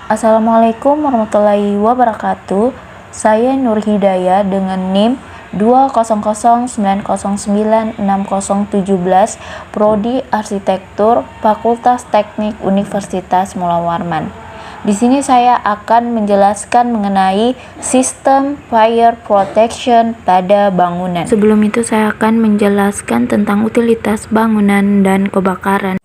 Assalamualaikum warahmatullahi wabarakatuh. Saya Nur Hidayah dengan NIM 20090960017, Prodi Arsitektur, Fakultas Teknik Universitas Mula Warman. Di sini saya akan menjelaskan mengenai sistem fire protection pada bangunan. Sebelum itu saya akan menjelaskan tentang utilitas bangunan dan kebakaran.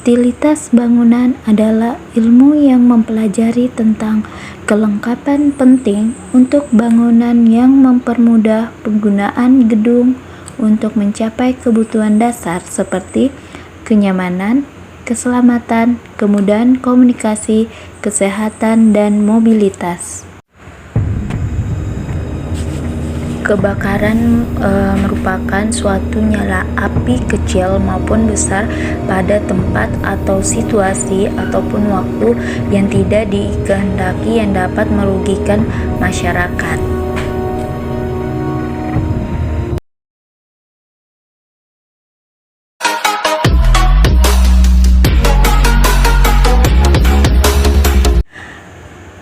Utilitas bangunan adalah ilmu yang mempelajari tentang kelengkapan penting untuk bangunan yang mempermudah penggunaan gedung untuk mencapai kebutuhan dasar seperti kenyamanan, keselamatan, kemudahan komunikasi, kesehatan, dan mobilitas. Kebakaran merupakan suatu nyala api kecil maupun besar pada tempat atau situasi ataupun waktu yang tidak dikehendaki yang dapat merugikan masyarakat.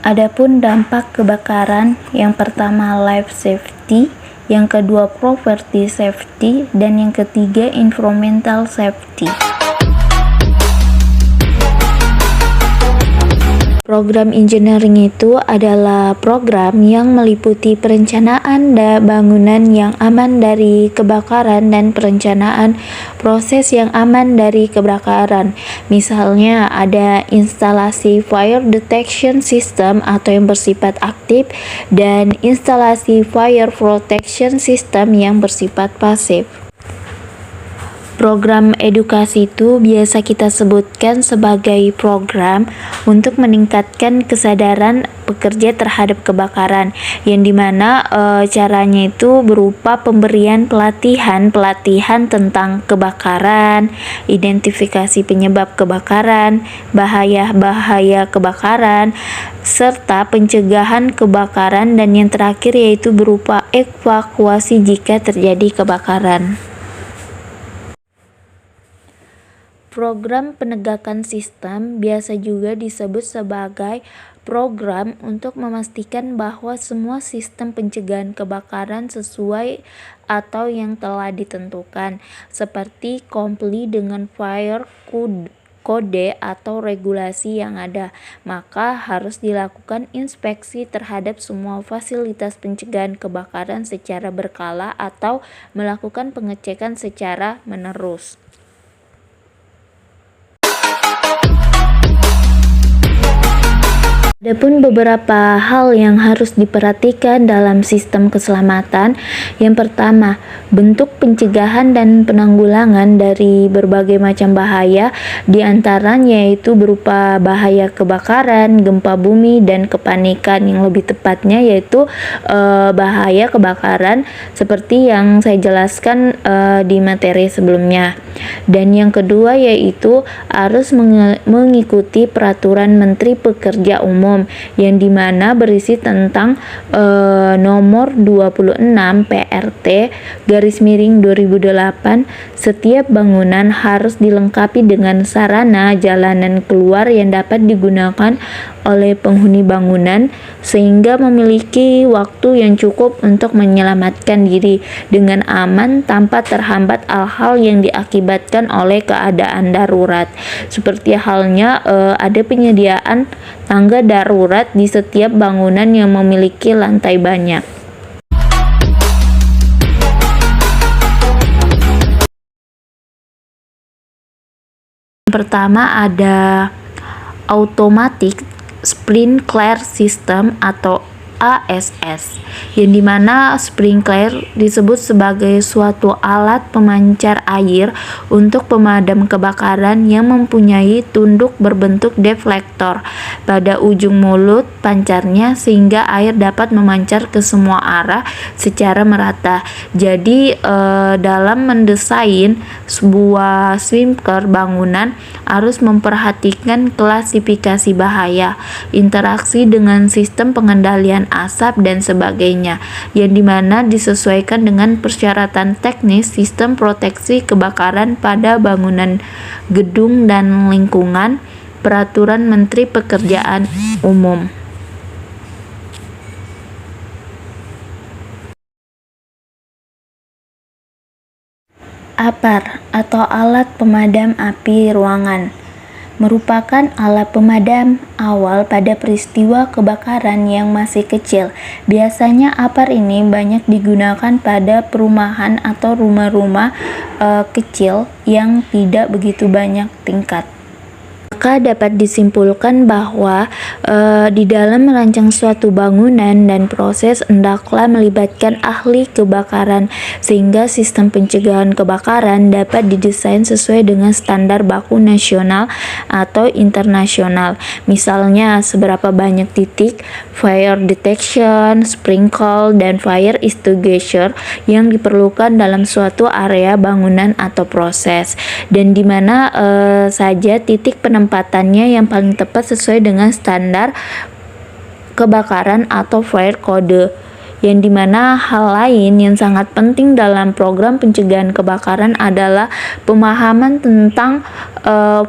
Adapun dampak kebakaran, yang pertama life safety, yang kedua property safety, dan yang ketiga environmental safety. Program engineering itu adalah program yang meliputi perencanaan bangunan yang aman dari kebakaran dan perencanaan proses yang aman dari kebakaran. Misalnya ada instalasi fire detection system atau yang bersifat aktif dan instalasi fire protection system yang bersifat pasif. Program edukasi itu biasa kita sebutkan sebagai program untuk meningkatkan kesadaran pekerja terhadap kebakaran, yang dimana caranya itu berupa pemberian pelatihan tentang kebakaran, identifikasi penyebab kebakaran, bahaya-bahaya kebakaran, serta pencegahan kebakaran, dan yang terakhir yaitu berupa evakuasi jika terjadi kebakaran. Program penegakan sistem biasa juga disebut sebagai program untuk memastikan bahwa semua sistem pencegahan kebakaran sesuai atau yang telah ditentukan, seperti comply dengan fire kode atau regulasi yang ada. Maka harus dilakukan inspeksi terhadap semua fasilitas pencegahan kebakaran secara berkala atau melakukan pengecekan secara menerus. Adapun beberapa hal yang harus diperhatikan dalam sistem keselamatan. Yang pertama, bentuk pencegahan dan penanggulangan dari berbagai macam bahaya, diantaranya yaitu berupa bahaya kebakaran, gempa bumi, dan kepanikan. Yang lebih tepatnya yaitu bahaya kebakaran seperti yang saya jelaskan di materi sebelumnya. Dan yang kedua yaitu harus mengikuti peraturan Menteri Pekerja Umum, yang dimana berisi tentang nomor 26 PRT /2008. Setiap bangunan harus dilengkapi dengan sarana jalanan keluar yang dapat digunakan oleh penghuni bangunan sehingga memiliki waktu yang cukup untuk menyelamatkan diri dengan aman tanpa terhambat hal-hal yang diakibatkan oleh keadaan darurat. Seperti halnya ada penyediaan tangga darurat di setiap bangunan yang memiliki lantai banyak. Pertama ada automatic sprinkler system atau ASS, yang dimana sprinkler disebut sebagai suatu alat pemancar air untuk pemadam kebakaran yang mempunyai tunduk berbentuk deflektor pada ujung mulut pancarnya sehingga air dapat memancar ke semua arah secara merata. Jadi dalam mendesain sebuah sprinkler bangunan harus memperhatikan klasifikasi bahaya, interaksi dengan sistem pengendalian asap dan sebagainya, yang dimana disesuaikan dengan persyaratan teknis sistem proteksi kebakaran pada bangunan, gedung, dan lingkungan Peraturan Menteri Pekerjaan Umum. APAR atau alat pemadam api ruangan merupakan alat pemadam awal pada peristiwa kebakaran yang masih kecil. Biasanya APAR ini banyak digunakan pada perumahan atau rumah-rumah kecil yang tidak begitu banyak tingkat. Maka dapat disimpulkan bahwa di dalam merancang suatu bangunan dan proses hendaklah melibatkan ahli kebakaran sehingga sistem pencegahan kebakaran dapat didesain sesuai dengan standar baku nasional atau internasional. Misalnya seberapa banyak titik fire detection, sprinkle, dan fire extinguisher yang diperlukan dalam suatu area bangunan atau proses, dan di mana saja titik penempatannya yang paling tepat sesuai dengan standar kebakaran atau fire code, yang dimana hal lain yang sangat penting dalam program pencegahan kebakaran adalah pemahaman tentang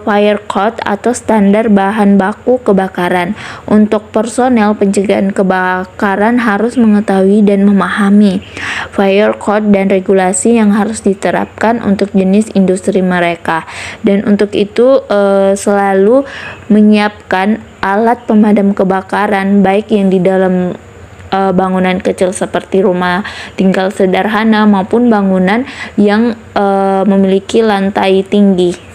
fire code atau standar bahan baku kebakaran. Untuk personel pencegahan kebakaran harus mengetahui dan memahami fire code dan regulasi yang harus diterapkan untuk jenis industri mereka, dan untuk itu selalu menyiapkan alat pemadam kebakaran baik yang di dalam bangunan kecil seperti rumah tinggal sederhana maupun bangunan yang memiliki lantai tinggi.